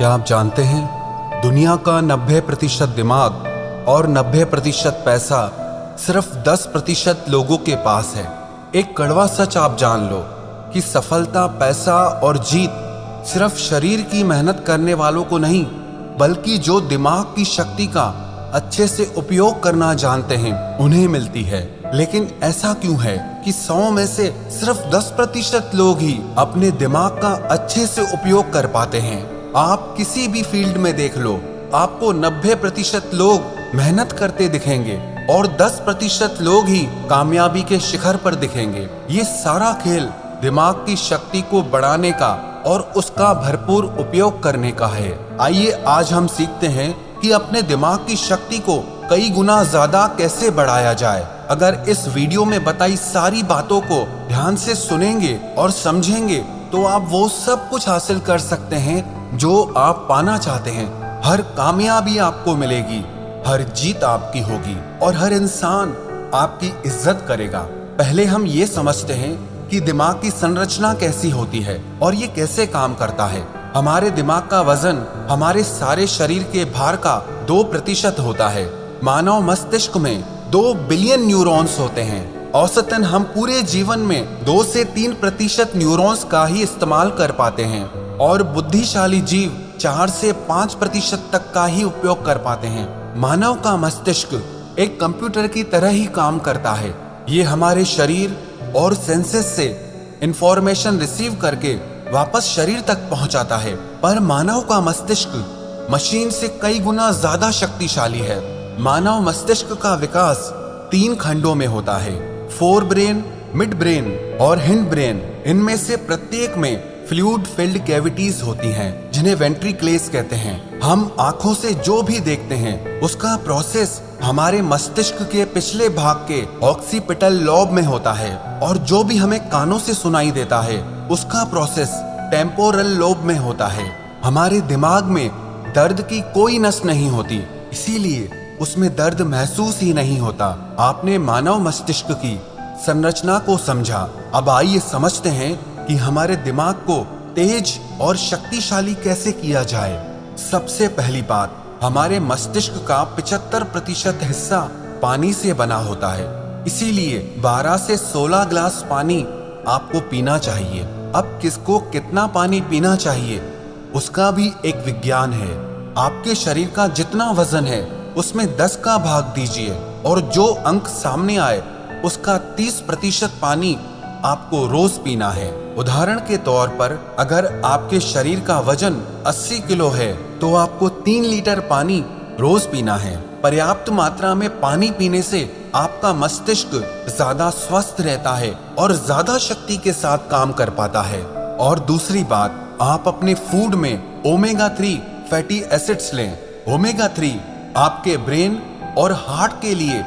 क्या आप जानते हैं दुनिया का 90% दिमाग और 90% पैसा सिर्फ 10% लोगों के पास है। एक कड़वा सच आप जान लो कि सफलता, पैसा और जीत सिर्फ शरीर की मेहनत करने वालों को नहीं, बल्कि जो दिमाग की शक्ति का अच्छे से उपयोग करना जानते हैं उन्हें मिलती है। लेकिन ऐसा क्यों है कि 100 में से सिर्फ 10% लोग ही अपने दिमाग का अच्छे से उपयोग कर पाते हैं। आप किसी भी फील्ड में देख लो, आपको 90% लोग मेहनत करते दिखेंगे और 10% लोग ही कामयाबी के शिखर पर दिखेंगे। ये सारा खेल दिमाग की शक्ति को बढ़ाने का और उसका भरपूर उपयोग करने का है। आइए आज हम सीखते हैं कि अपने दिमाग की शक्ति को कई गुना ज्यादा कैसे बढ़ाया जाए। अगर इस वीडियो में बताई सारी बातों को ध्यान से सुनेंगे और समझेंगे तो आप वो सब कुछ हासिल कर सकते हैं जो आप पाना चाहते हैं। हर कामयाबी आपको मिलेगी, हर जीत आपकी होगी और हर इंसान आपकी इज्जत करेगा। पहले हम ये समझते हैं कि दिमाग की संरचना कैसी होती है और ये कैसे काम करता है। हमारे दिमाग का वजन हमारे सारे शरीर के भार का 2% होता है। मानव मस्तिष्क में 2 बिलियन न्यूरॉन्स होते हैं। औसतन हम पूरे जीवन में 2 से 3% न्यूरॉन्स का ही इस्तेमाल कर पाते हैं और बुद्धिशाली जीव 4 से 5% तक का ही उपयोग कर पाते हैं। मानव का मस्तिष्क एक कंप्यूटर की तरह ही काम करता है। ये हमारे शरीर और सेंसेस से इंफॉर्मेशन रिसीव करके वापस शरीर तक पहुंचाता है। पर मानव का मस्तिष्क मशीन से कई गुना ज्यादा शक्तिशाली है। मानव मस्तिष्क का विकास 3 खंडों में होता है, फोर ब्रेन, मिड ब्रेन और हिंड ब्रेन। इनमें से प्रत्येक में फ्लूइड फिल्ड कैविटीज होती हैं, जिन्हें वेंट्रिकल्स कहते हैं। हम आंखों से जो भी देखते हैं उसका प्रोसेस हमारे मस्तिष्क के पिछले भाग के ऑक्सीपिटल लॉब में होता है और जो भी हमें कानों से सुनाई देता है उसका प्रोसेस टेम्पोरल लोब में होता है। हमारे दिमाग में दर्द की कोई नस नहीं होती, इसीलिए उसमें दर्द महसूस ही नहीं होता। आपने मानव मस्तिष्क की संरचना को समझा। अब आइए समझते हैं कि हमारे दिमाग को तेज और शक्तिशाली कैसे किया जाए। सबसे पहली बात, हमारे मस्तिष्क का 75% हिस्सा पानी से बना होता है, इसीलिए 12 से 16 ग्लास पानी आपको पीना चाहिए। अब किसको कितना पानी पीना चाहिए उसका भी एक विज्ञान है। आपके शरीर का जितना वजन है उसमें 10 का भाग दीजिए और जो अंक सामने आए उसका 30% पानी आपको रोज पीना है। उदाहरण के तौर पर अगर आपके शरीर का वजन 80 किलो है तो आपको 3 लीटर पानी रोज पीना है। पर्याप्त मात्रा में पानी पीने से आपका मस्तिष्क ज्यादा स्वस्थ रहता है और ज्यादा शक्ति के साथ काम कर पाता है। और दूसरी बात, आप अपने फूड में ओमेगा 3 फैटी एसिड्स लें। ओमेगा 3 आपके ब्रेन और हार्ट के लिए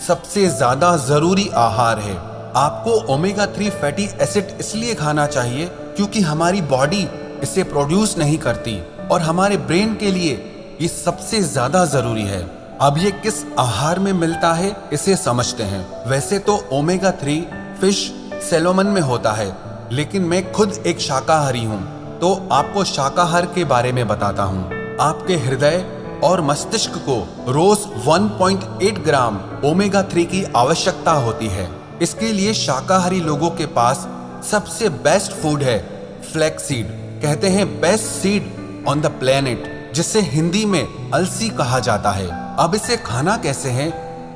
सबसे ज्यादा जरूरी आहार है। आपको ओमेगा 3 फैटी एसिड इसलिए खाना चाहिए क्योंकि हमारी बॉडी इसे प्रोड्यूस नहीं करती और हमारे ब्रेन के लिए ये सबसे ज्यादा जरूरी है। अब ये किस आहार में मिलता है इसे समझते हैं। वैसे तो ओमेगा 3 फिश, सैल्मन में होता है, लेकिन मैं खुद एक शाकाहारी हूँ तो आपको शाकाहार के बारे में बताता हूँ। आपके हृदय और मस्तिष्क को रोज 1.8 ग्राम ओमेगा 3 की आवश्यकता होती है। इसके लिए शाकाहारी लोगों के पास सबसे बेस्ट फूड है फ्लैक्स सीड। कहते हैं best seed on the planet, जिसे हिंदी में अलसी कहा जाता है। अब इसे खाना कैसे है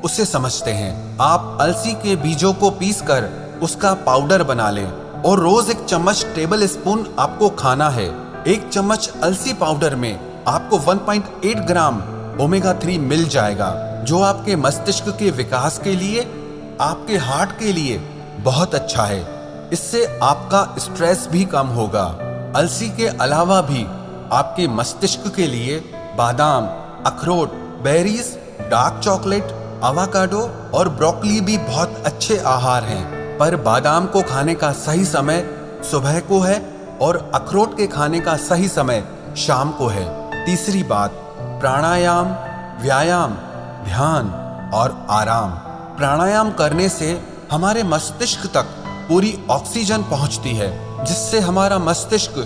उसे समझते हैं। आप अलसी के बीजों को पीसकर उसका पाउडर बना लें और रोज 1 चम्मच टेबल स्पून आपको खाना है। 1 चम्मच अलसी पाउडर में आपको 1.8 ग्राम ओमेगा 3 मिल जाएगा, जो आपके मस्तिष्क के विकास के लिए, आपके हार्ट के लिए बहुत अच्छा है। इससे आपका स्ट्रेस भी कम होगा। अलसी के अलावा भी आपके मस्तिष्क के लिए बादाम, अखरोट, बेरीज, डार्क चॉकलेट, एवोकाडो और ब्रोकली भी बहुत अच्छे आहार हैं। पर बादाम को खाने का सही समय सुबह को है और अखरोट के खाने का सही समय शाम को है। तीसरी बात, प्राणायाम, व्यायाम, ध्यान और आराम। प्राणायाम करने से हमारे मस्तिष्क तक पूरी ऑक्सीजन पहुंचती है, जिससे हमारा मस्तिष्क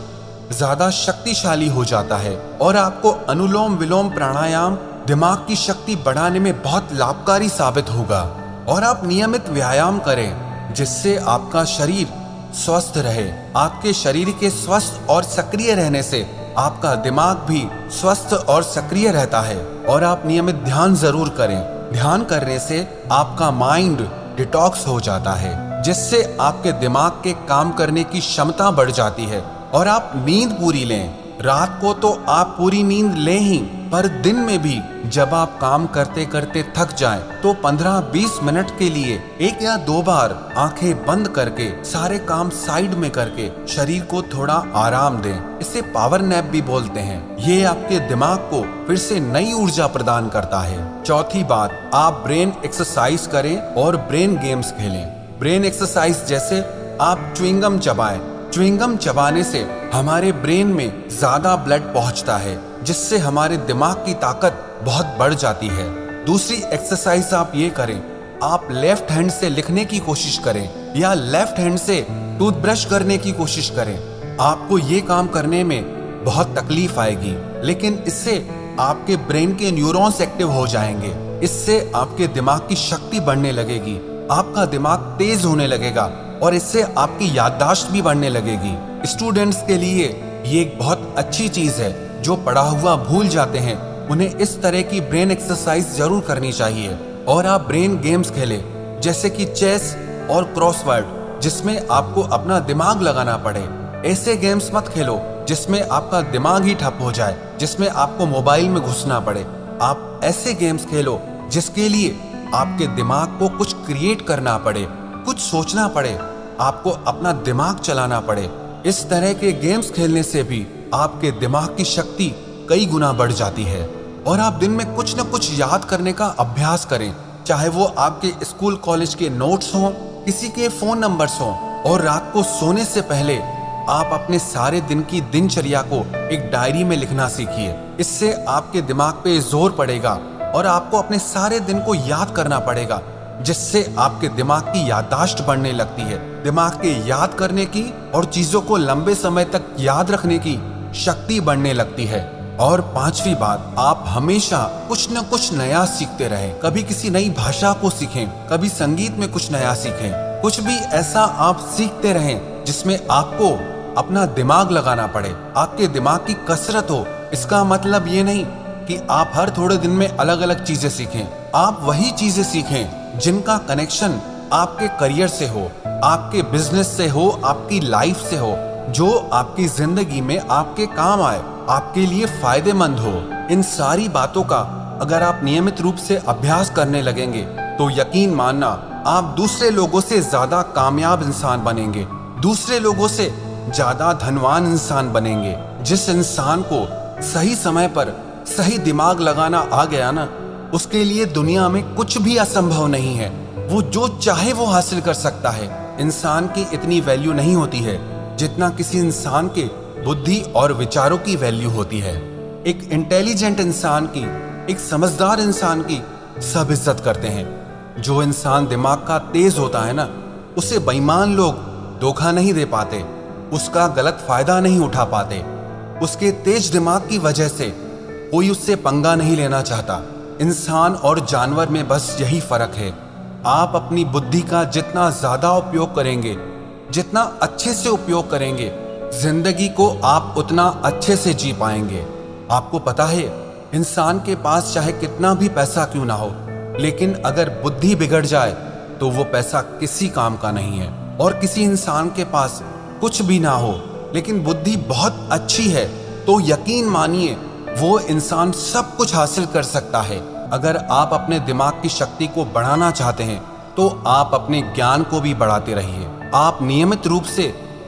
ज्यादा शक्तिशाली हो जाता है और आपको अनुलोम विलोम प्राणायाम दिमाग की शक्ति बढ़ाने में बहुत लाभकारी साबित होगा। और आप नियमित व्यायाम करें जिससे आपका शरीर स्वस्थ रहे। आपके शरीर के स्वस्थ और सक्रिय रहने से आपका दिमाग भी स्वस्थ और सक्रिय रहता है। और आप नियमित ध्यान जरूर करें। ध्यान करने से आपका माइंड डिटॉक्स हो जाता है जिससे आपके दिमाग के काम करने की क्षमता बढ़ जाती है। और आप नींद पूरी लें। रात को तो आप पूरी नींद लें ही, पर दिन में भी जब आप काम करते करते थक जाएं तो 15-20 मिनट के लिए 1 या 2 बार आंखें बंद करके सारे काम साइड में करके शरीर को थोड़ा आराम दें। इसे पावर नैप भी बोलते हैं। ये आपके दिमाग को फिर से नई ऊर्जा प्रदान करता है। चौथी बात, आप ब्रेन एक्सरसाइज करें और ब्रेन गेम्स खेलें। ब्रेन एक्सरसाइज जैसे आप च्युइंगम चबाएं। च्युइंगम चबाने से हमारे ब्रेन में ज्यादा ब्लड पहुंचता है जिससे हमारे दिमाग की ताकत बहुत बढ़ जाती है। दूसरी एक्सरसाइज आप ये करें, आप लेफ्ट हैंड से लिखने की कोशिश करें या लेफ्ट हैंड से टूथब्रश करने की कोशिश करें। आपको ये काम करने में बहुत तकलीफ आएगी, लेकिन इससे आपके ब्रेन के न्यूरॉन्स एक्टिव हो जाएंगे। इससे आपके दिमाग की शक्ति बढ़ने लगेगी, आपका दिमाग तेज होने लगेगा और इससे आपकी याददाश्त भी बढ़ने लगेगी। स्टूडेंट्स के लिए ये एक बहुत अच्छी चीज है। जो पढ़ा हुआ भूल जाते हैं उन्हें इस तरह की ब्रेन एक्सरसाइज जरूर करनी चाहिए। और आप ब्रेन गेम्स खेलें जैसे कि चेस और क्रॉसवर्ड जिसमें आपको अपना दिमाग लगाना पड़े। ऐसे गेम्स मत खेलो जिसमें आपका दिमाग ही ठप हो जाए, जिसमें आपको मोबाइल में घुसना पड़े। आप ऐसे गेम्स खेलो जिसके लिए आपके दिमाग को कुछ क्रिएट करना पड़े, कुछ सोचना पड़े, आपको अपना दिमाग चलाना पड़े। इस तरह के गेम्स खेलने से भी आपके दिमाग की शक्ति कई गुना बढ़ जाती है। और आप दिन में कुछ न कुछ याद करने का अभ्यास करें, चाहे वो आपके स्कूल कॉलेज के नोट्स हों, किसी के फोन नंबर्स हों। और रात को सोने से पहले आप अपने सारे दिन की दिनचर्या को एक डायरी में लिखना सीखिए। इससे आपके दिमाग पे जोर पड़ेगा और आपको अपने सारे दिन को याद करना पड़ेगा, जिससे आपके दिमाग की याददाश्त बढ़ने लगती है। दिमाग के याद करने की और चीजों को लंबे समय तक याद रखने की शक्ति बढ़ने लगती है। और पांचवी बात, आप हमेशा कुछ न कुछ नया सीखते रहें। कभी किसी नई भाषा को सीखें, कभी संगीत में कुछ नया सीखें। कुछ भी ऐसा आप सीखते रहें जिसमें आपको अपना दिमाग लगाना पड़े, आपके दिमाग की कसरत हो। इसका मतलब ये नहीं कि आप हर थोड़े दिन में अलग अलग चीजें सीखें। आप वही चीजें सीखें जिनका कनेक्शन आपके करियर से हो, आपके बिजनेस से हो, आपकी लाइफ से हो, जो आपकी जिंदगी में आपके काम आए, आपके लिए फायदेमंद हो। इन सारी बातों का अगर आप नियमित रूप से अभ्यास करने लगेंगे तो यकीन मानना आप दूसरे लोगों से ज्यादा कामयाब इंसान बनेंगे, दूसरे लोगों से ज्यादा धनवान इंसान बनेंगे। जिस इंसान को सही समय पर सही दिमाग लगाना आ गया ना, उसके लिए दुनिया में कुछ भी असंभव नहीं है। वो जो चाहे वो हासिल कर सकता है। इंसान की इतनी वैल्यू नहीं होती है जितना किसी इंसान के बुद्धि और विचारों की वैल्यू होती है। एक इंटेलिजेंट इंसान की, एक समझदार इंसान की सब इज्जत करते हैं। जो इंसान दिमाग का तेज होता है ना, उसे बेईमान लोग धोखा नहीं दे पाते, उसका गलत फायदा नहीं उठा पाते। उसके तेज दिमाग की वजह से कोई उससे पंगा नहीं लेना चाहता। इंसान और जानवर में बस यही फर्क है। आप अपनी बुद्धि का जितना ज्यादा उपयोग करेंगे, जितना अच्छे से उपयोग करेंगे, जिंदगी को आप उतना अच्छे से जी पाएंगे। आपको पता है, इंसान के पास चाहे कितना भी पैसा क्यों ना हो, लेकिन अगर बुद्धि बिगड़ जाए तो वो पैसा किसी काम का नहीं है। और किसी इंसान के पास कुछ भी ना हो लेकिन बुद्धि बहुत अच्छी है तो यकीन मानिए वो इंसान सब कुछ हासिल कर सकता है। अगर आप अपने दिमाग की शक्ति को बढ़ाना चाहते हैं तो आप अपने ज्ञान को भी बढ़ाते रहिए। आप नियमित रूप से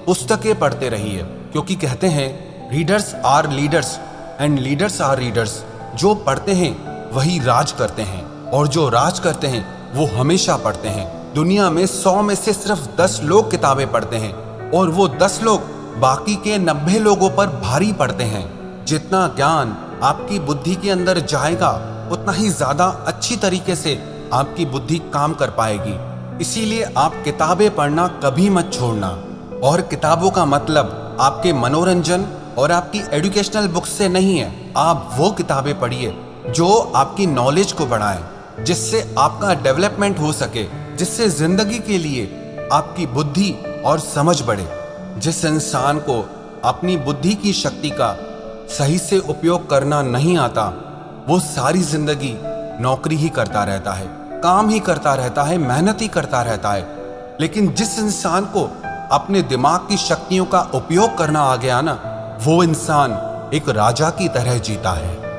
पुस्तकें पढ़ते रहिए, क्योंकि कहते हैं readers are leaders and leaders are readers. जो पढ़ते हैं वही राज करते हैं और जो राज करते हैं वो हमेशा पढ़ते हैं। दुनिया में 100 में से सिर्फ 10 लोग किताबें पढ़ते हैं और वो 10 लोग बाकी के 90 लोगों पर भारी पड़ते हैं। जितना ज्ञान आपकी बुद्धि के अंदर जाएगा उतना ही ज्यादा अच्छी तरीके से आपकी बुद्धि काम कर पाएगी। इसीलिए आप किताबें पढ़ना कभी मत छोड़ना। और किताबों का मतलब आपके मनोरंजन और आपकी एजुकेशनल बुक्स से नहीं है। आप वो किताबें पढ़िए जो आपकी नॉलेज को बढ़ाएं, जिससे आपका डेवलपमेंट हो सके, जिससे जिंदगी के लिए आपकी बुद्धि और समझ बढ़े। जिस इंसान को अपनी बुद्धि की शक्ति का सही से उपयोग करना नहीं आता, वो सारी जिंदगी नौकरी ही करता रहता है, काम ही करता रहता है, मेहनत ही करता रहता है। लेकिन जिस इंसान को अपने दिमाग की शक्तियों का उपयोग करना आ गया ना, वो इंसान एक राजा की तरह जीता है।